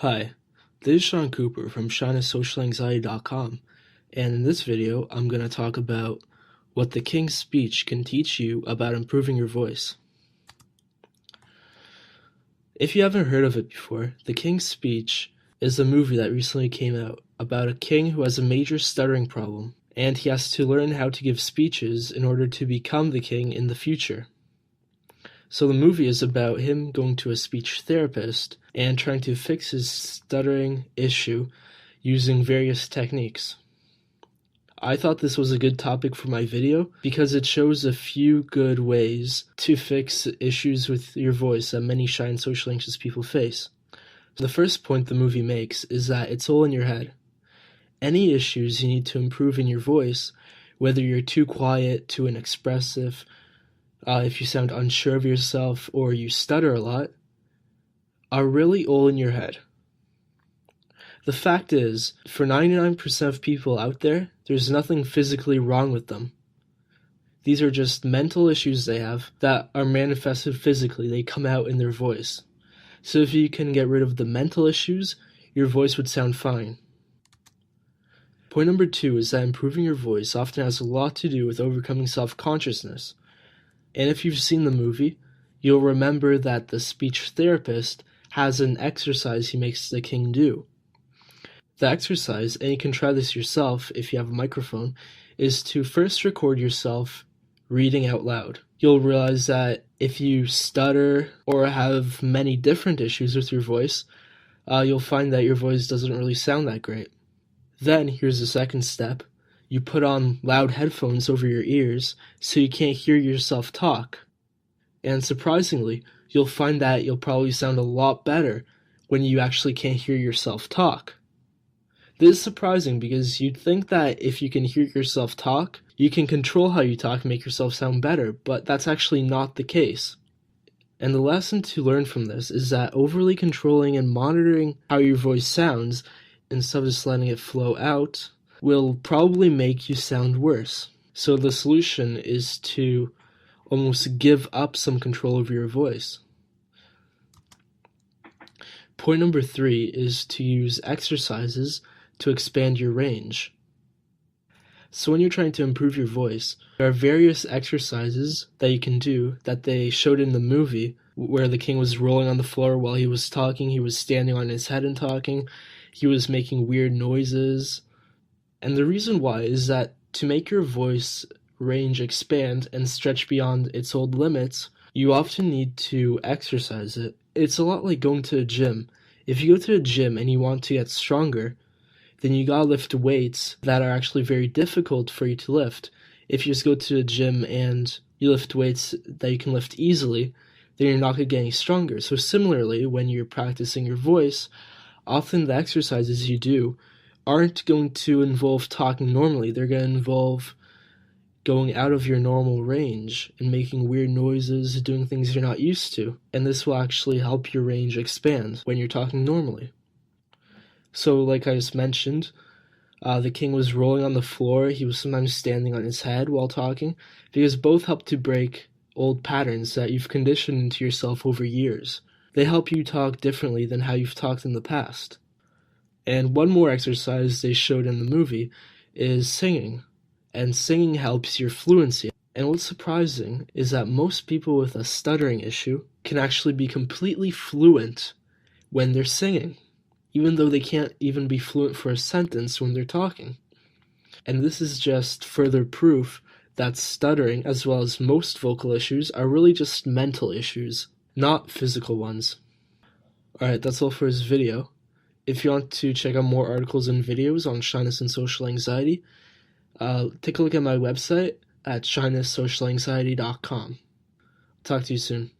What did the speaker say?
Hi, this is Sean Cooper from SeanIsSocialAnxiety.com, and in this video I'm going to talk about what the King's Speech can teach you about improving your voice. If you haven't heard of it before, The King's Speech is a movie that recently came out about a king who has a major stuttering problem, and he has to learn how to give speeches in order to become the king in the future. So the movie is about him going to a speech therapist and trying to fix his stuttering issue using various techniques. I thought this was a good topic for my video because it shows a few good ways to fix issues with your voice that many shy and socially anxious people face. So the first point the movie makes is that it's all in your head. Any issues you need to improve in your voice, whether you're too quiet, too inexpressive, if you sound unsure of yourself, or you stutter a lot, are really all in your head. The fact is, for 99% of people out there, there's nothing physically wrong with them. These are just mental issues they have that are manifested physically. They come out in their voice. So if you can get rid of the mental issues, your voice would sound fine. Point number 2 is that improving your voice often has a lot to do with overcoming self-consciousness. And if you've seen the movie, you'll remember that the speech therapist has an exercise he makes the king do. The exercise, and you can try this yourself if you have a microphone, is to first record yourself reading out loud. You'll realize that if you stutter or have many different issues with your voice, you'll find that your voice doesn't really sound that great. Then, here's the second step. You put on loud headphones over your ears so you can't hear yourself talk. And surprisingly, you'll find that you'll probably sound a lot better when you actually can't hear yourself talk. This is surprising because you'd think that if you can hear yourself talk, you can control how you talk and make yourself sound better, but that's actually not the case. And the lesson to learn from this is that overly controlling and monitoring how your voice sounds, instead of just letting it flow out, will probably make you sound worse. So the solution is to almost give up some control over your voice. Point number 3 is to use exercises to expand your range. So when you're trying to improve your voice, there are various exercises that you can do that they showed in the movie where the king was rolling on the floor while he was talking, he was standing on his head and talking, he was making weird noises. And the reason why is that to make your voice range expand and stretch beyond its old limits, you often need to exercise it. It's a lot like going to a gym. If you go to a gym and you want to get stronger, then you gotta lift weights that are actually very difficult for you to lift. If you just go to a gym and you lift weights that you can lift easily, then you're not gonna get any stronger. So similarly, when you're practicing your voice, often the exercises you do aren't going to involve talking normally. They're going to involve going out of your normal range and making weird noises, doing things you're not used to. And this will actually help your range expand when you're talking normally. So like I just mentioned, the king was rolling on the floor. He was sometimes standing on his head while talking, because both help to break old patterns that you've conditioned into yourself over years. They help you talk differently than how you've talked in the past. And one more exercise they showed in the movie is singing. And singing helps your fluency. And what's surprising is that most people with a stuttering issue can actually be completely fluent when they're singing, even though they can't even be fluent for a sentence when they're talking. And this is just further proof that stuttering, as well as most vocal issues, are really just mental issues, not physical ones. Alright, that's all for this video. If you want to check out more articles and videos on shyness and social anxiety, take a look at my website at SeanIsSocialAnxiety.com. Talk to you soon.